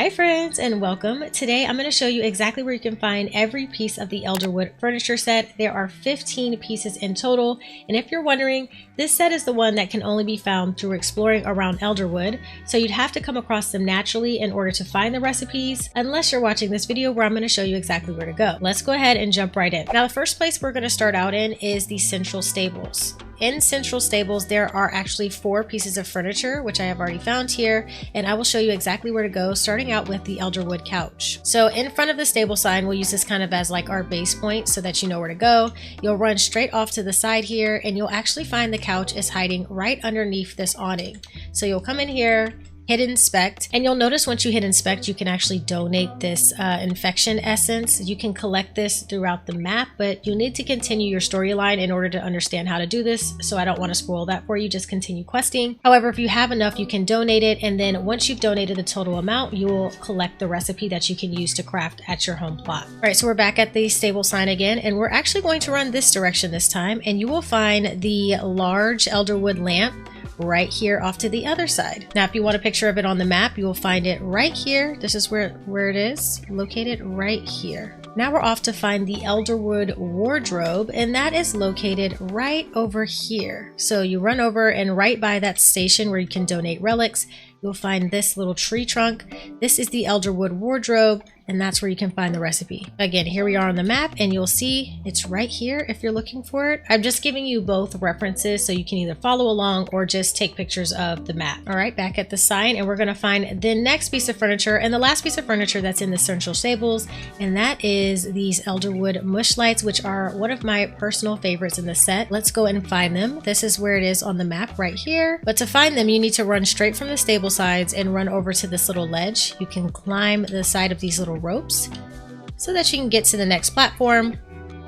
Hi friends and welcome. Today I'm going to show you exactly where you can find every piece of the Elderwood furniture set. There are 15 pieces in total, and if you're wondering, this set is the one that can only be found through exploring around Elderwood, so you'd have to come across them naturally in order to find the recipes, unless you're watching this video where I'm going to show you exactly where to go. Let's go ahead and jump right in. Now the first place we're going to start out in is the central stables. In central stables, there are actually 4 pieces of furniture, which I have already found here, and I will show you exactly where to go, starting out with the Elderwood couch. So in front of the stable sign, we'll use this kind of as like our base point so that you know where to go. You'll run straight off to the side here, and you'll actually find the couch is hiding right underneath this awning. So you'll come in here, hit inspect, and you'll notice once you hit inspect, you can actually donate this infection essence. You can collect this throughout the map, but you need to continue your storyline in order to understand how to do this, so I don't want to spoil that for you. Just continue questing. However, if you have enough, you can donate it, and then once you've donated the total amount, you will collect the recipe that you can use to craft at your home plot. All right, so we're back at the stable sign again, and we're actually going to run this direction this time, and you will find the large Elderwood lamp right here off to the other side. Now, if you want a picture of it on the map, you will find it right here. This is where it is located, right here. Now we're off to find the Elderwood Wardrobe, and that is located right over here. So you run over, and right by that station where you can donate relics, you'll find this little tree trunk. This is the Elderwood Wardrobe, and that's where you can find the recipe. Again, here we are on the map, and you'll see it's right here if you're looking for it. I'm just giving you both references so you can either follow along or just take pictures of the map. All right, back at the sign, and we're gonna find the next piece of furniture and the last piece of furniture that's in the central stables, and that is these Elderwood Mush lights, which are one of my personal favorites in the set. Let's go and find them. This is where it is on the map right here. But to find them, you need to run straight from the stable sides and run over to this little ledge. You can climb the side of these little ropes so that you can get to the next platform,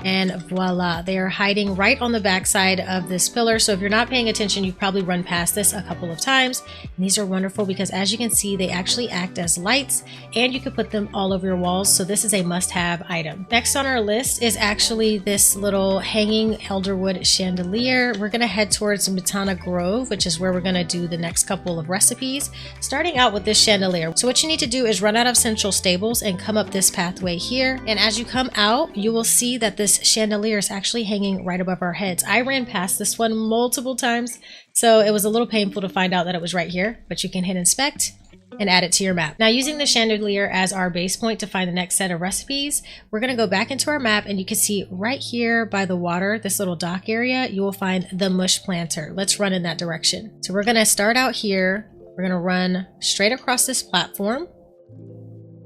and voila, they are hiding right on the back side of this pillar. So if you're not paying attention, you've probably run past this a couple of times. And these are wonderful because, as you can see, they actually act as lights, and you can put them all over your walls. So this is a must-have item. Next on our list is actually this little hanging Elderwood chandelier. We're going to head towards Matana Grove, which is where we're going to do the next couple of recipes, starting out with this chandelier. So what you need to do is run out of central stables and come up this pathway here. And as you come out, you will see that this chandelier is actually hanging right above our heads. I ran past this one multiple times, so it was a little painful to find out that it was right here, but you can hit inspect and add it to your map. Now, using the chandelier as our base point to find the next set of recipes, we're going to go back into our map, and you can see right here by the water, this little dock area, you will find the Mush planter. Let's run in that direction. So we're going to start out here. We're going to run straight across this platform,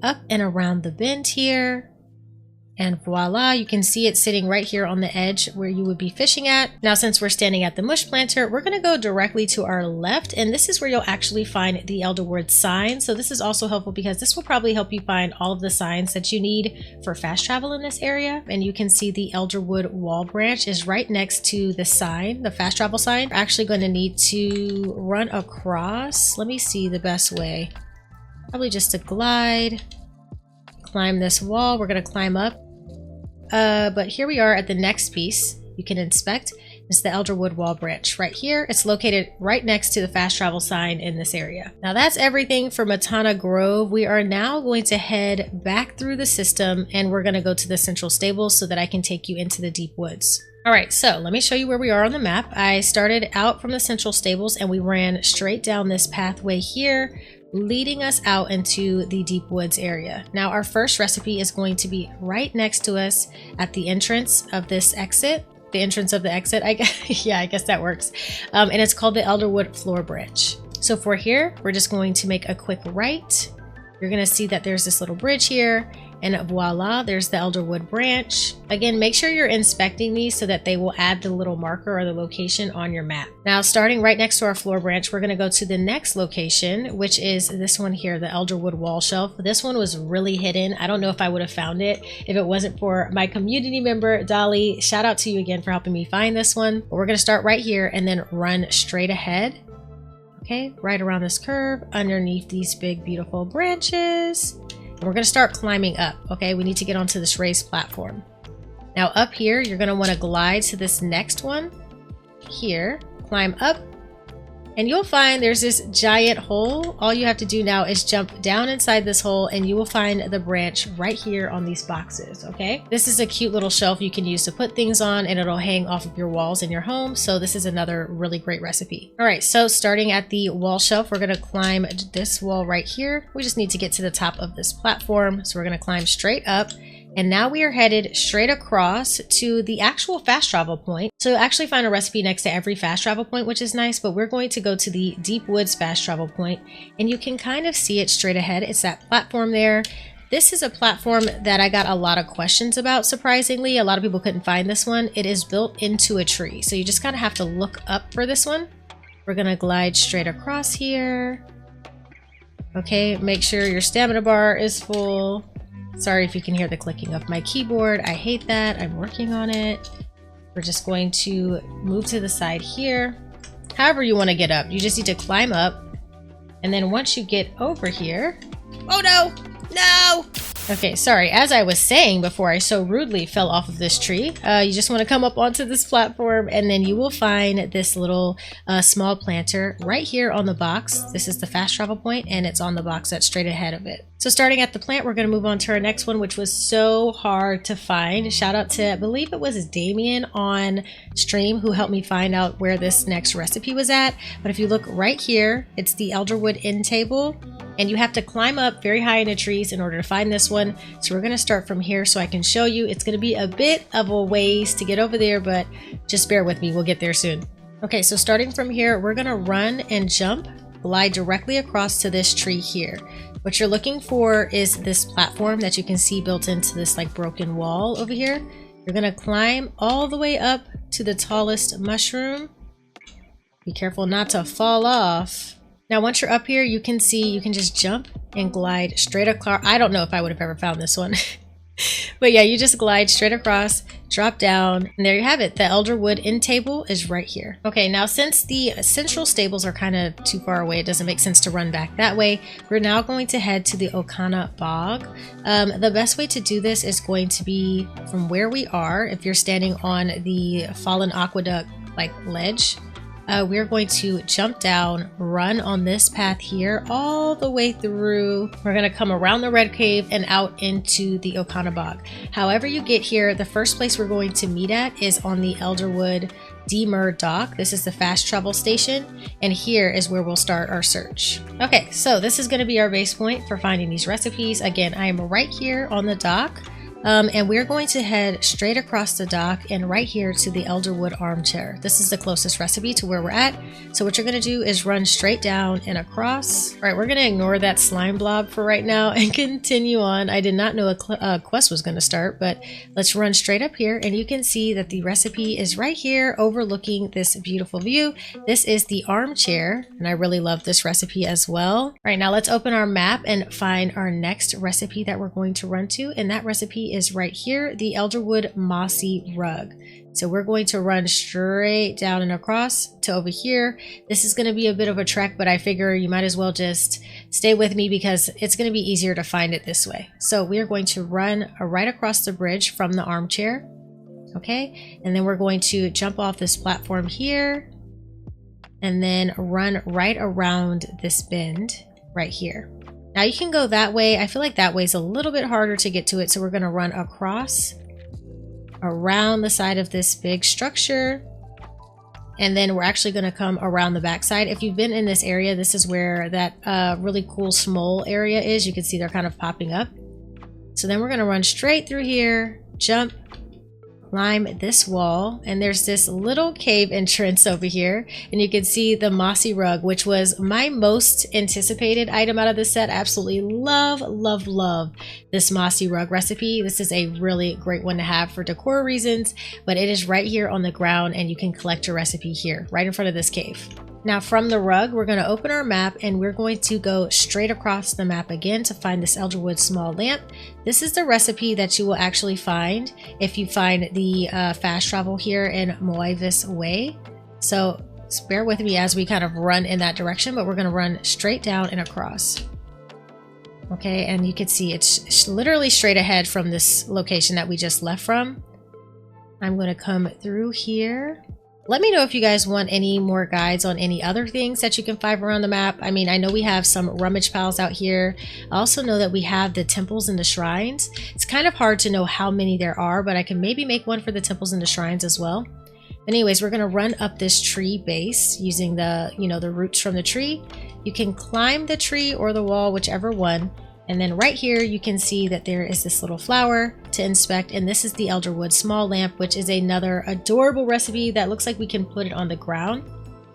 up and around the bend here, and voila, you can see it sitting right here on the edge where you would be fishing at. Now, since we're standing at the Mush planter, we're going to go directly to our left, and this is where you'll actually find the Elderwood sign. So this is also helpful because this will probably help you find all of the signs that you need for fast travel in this area. And you can see the Elderwood wall branch is right next to the sign, the fast travel sign. We're actually going to need to run across. Let me see the best way. Probably just to glide, climb this wall. We're going to climb up. But here we are at the next piece. You can inspect. It's the Elderwood wall branch right here. It's located right next to the fast travel sign in this area. Now that's everything for Matana Grove. We are now going to head back through the system, and we're going to go to the central stables so that I can take you into the deep woods. All right, so let me show you where we are on the map. I started out from the central stables, and we ran straight down this pathway here, leading us out into the deep woods area. Now, our first recipe is going to be right next to us at the entrance of this exit. The entrance of the exit, I guess. Yeah, I guess that works. And it's called the Elderwood floor bridge. So for here, we're just going to make a quick right. You're going to see that there's this little bridge here, and voila, there's the Elderwood branch. Again, make sure you're inspecting these so that they will add the little marker or the location on your map. Now, starting right next to our floor branch, we're going to go to the next location, which is this one here, the Elderwood wall shelf. This one was really hidden. I don't know if I would have found it if it wasn't for my community member, Dolly. Shout out to you again for helping me find this one. But we're going to start right here and then run straight ahead. Okay, right around this curve, underneath these big, beautiful branches. And we're going to start climbing up. Okay, we need to get onto this raised platform. Now up here, you're going to want to glide to this next one. Here, climb up, And you'll find there's this giant hole. All you have to do now is jump down inside this hole and you will find the branch right here on these boxes, okay? This is a cute little shelf you can use to put things on, and it'll hang off of your walls in your home. So this is another really great recipe. All right, so starting at the wall shelf, we're gonna climb this wall right here. We just need to get to the top of this platform. So we're gonna climb straight up. And now we are headed straight across to the actual fast travel point. So you'll actually find a recipe next to every fast travel point, which is nice, but we're going to go to the Deep Woods fast travel point, and you can kind of see it straight ahead. It's that platform there. This is a platform that I got a lot of questions about, surprisingly. A lot of people couldn't find this one. It is built into a tree, so you just kind of have to look up for this one. We're gonna glide straight across here. Okay, make sure your stamina bar is full. Sorry if you can hear the clicking of my keyboard. I hate that. I'm working on it. We're just going to move to the side here. However you want to get up. You just need to climb up. And then once you get over here... Oh no! No! Okay, sorry. As I was saying before I so rudely fell off of this tree, you just want to come up onto this platform, and then you will find this little small planter right here on the box. This is the fast travel point, and it's on the box that's straight ahead of it. So starting at the plant, we're going to move on to our next one, which was so hard to find. Shout out to, I believe it was Damien on stream who helped me find out where this next recipe was at. But if you look right here, it's the Elderwood End Table. And you have to climb up very high in the trees in order to find this one. So we're going to start from here so I can show you. It's going to be a bit of a ways to get over there, but just bear with me. We'll get there soon. Okay, so starting from here, we're going to run and jump, glide directly across to this tree here. What you're looking for is this platform that you can see built into this like broken wall over here. You're going to climb all the way up to the tallest mushroom. Be careful not to fall off. Now, once you're up here, you can see you can just jump and glide straight across. I don't know if I would have ever found this one. But yeah, you just glide straight across, drop down, and there you have it. The Elderwood End Table is right here. Okay, now since the central stables are kind of too far away, it doesn't make sense to run back that way. We're now going to head to the Okana Bog. The best way to do this is going to be from where we are. If you're standing on the Fallen Aqueduct like ledge, we're going to jump down, run on this path here all the way through. We're going to come around the Red Cave and out into the Okana Bog. However you get here, the first place we're going to meet at is on the Elderwood Demur Dock. This is the fast travel station, and here is where we'll start our search. Okay, so this is going to be our base point for finding these recipes. Again, I am right here on the dock. And we're going to head straight across the dock and right here to the Elderwood armchair. This is the closest recipe to where we're at. So what you're going to do is run straight down and across. All right, we're going to ignore that slime blob for right now and continue on. I did not know a quest was going to start, but let's run straight up here, and you can see that the recipe is right here overlooking this beautiful view. This is the armchair, and I really love this recipe as well. All right, now let's open our map and find our next recipe that we're going to run to, and that recipe is right here, the Elderwood Mossy Rug. So we're going to run straight down and across to over here. This is going to be a bit of a trek, but I figure you might as well just stay with me because it's going to be easier to find it this way. So we are going to run right across the bridge from the armchair. Okay, and then we're going to jump off this platform here and then run right around this bend right here. Now you can go that way. I feel like that way is a little bit harder to get to it. So we're going to run across around the side of this big structure. And then we're actually going to come around the backside. If you've been in this area, this is where that really cool smole area is. You can see they're kind of popping up. So then we're going to run straight through here, jump, climb this wall, and there's this little cave entrance over here, and you can see the Mossy Rug, which was my most anticipated item out of this set. Absolutely love this Mossy Rug recipe. This is a really great one to have for decor reasons, but it is right here on the ground, and you can collect your recipe here right in front of this cave. Now from the rug, we're going to open our map and we're going to go straight across the map again to find this Elderwood small lamp. This is the recipe that you will actually find if you find the fast travel here in Moivis Way. So bear with me as we kind of run in that direction, but we're going to run straight down and across. Okay, and you can see it's literally straight ahead from this location that we just left from. I'm going to come through here. Let me know if you guys want any more guides on any other things that you can find around the map. I mean, I know we have some rummage piles out here. I also know that we have the temples and the shrines. It's kind of hard to know how many there are, but I can maybe make one for the temples and the shrines as well. Anyways, we're gonna run up this tree base using the, the roots from the tree. You can climb the tree or the wall, whichever one. And then right here, you can see that there is this little flower to inspect. And this is the Elderwood small lamp, which is another adorable recipe that looks like we can put it on the ground.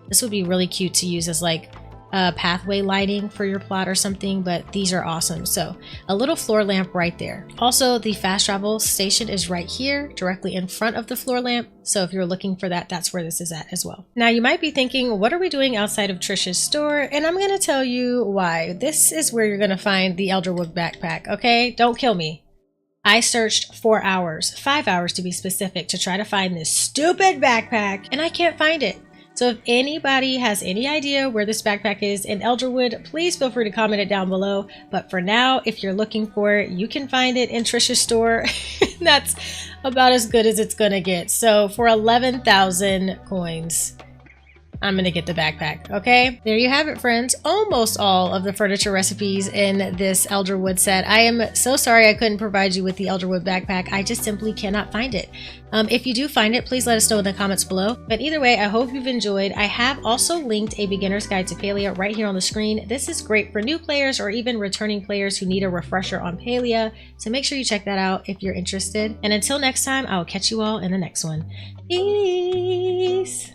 This would be really cute to use as like pathway lighting for your plot or something, but these are awesome. So a little floor lamp right there. Also, the fast travel station is right here, directly in front of the floor lamp. So if you're looking for that, that's where this is at as well. Now you might be thinking, what are we doing outside of Trisha's store? And I'm going to tell you why. This is where you're going to find the Elderwood backpack. Okay, don't kill me. I searched 4 hours, 5 hours to be specific, to try to find this stupid backpack, and I can't find it. So if anybody has any idea where this backpack is in Elderwood, please feel free to comment it down below. But for now, if you're looking for it, you can find it in Trisha's store. That's about as good as it's gonna get. So for 11,000 coins, I'm gonna get the backpack, okay? There you have it, friends. Almost all of the furniture recipes in this Elderwood set. I am so sorry I couldn't provide you with the Elderwood backpack. I just simply cannot find it. If you do find it, please let us know in the comments below. But either way, I hope you've enjoyed. I have also linked a beginner's guide to Palia right here on the screen. This is great for new players or even returning players who need a refresher on Palia. So make sure you check that out if you're interested. And until next time, I'll catch you all in the next one. Peace!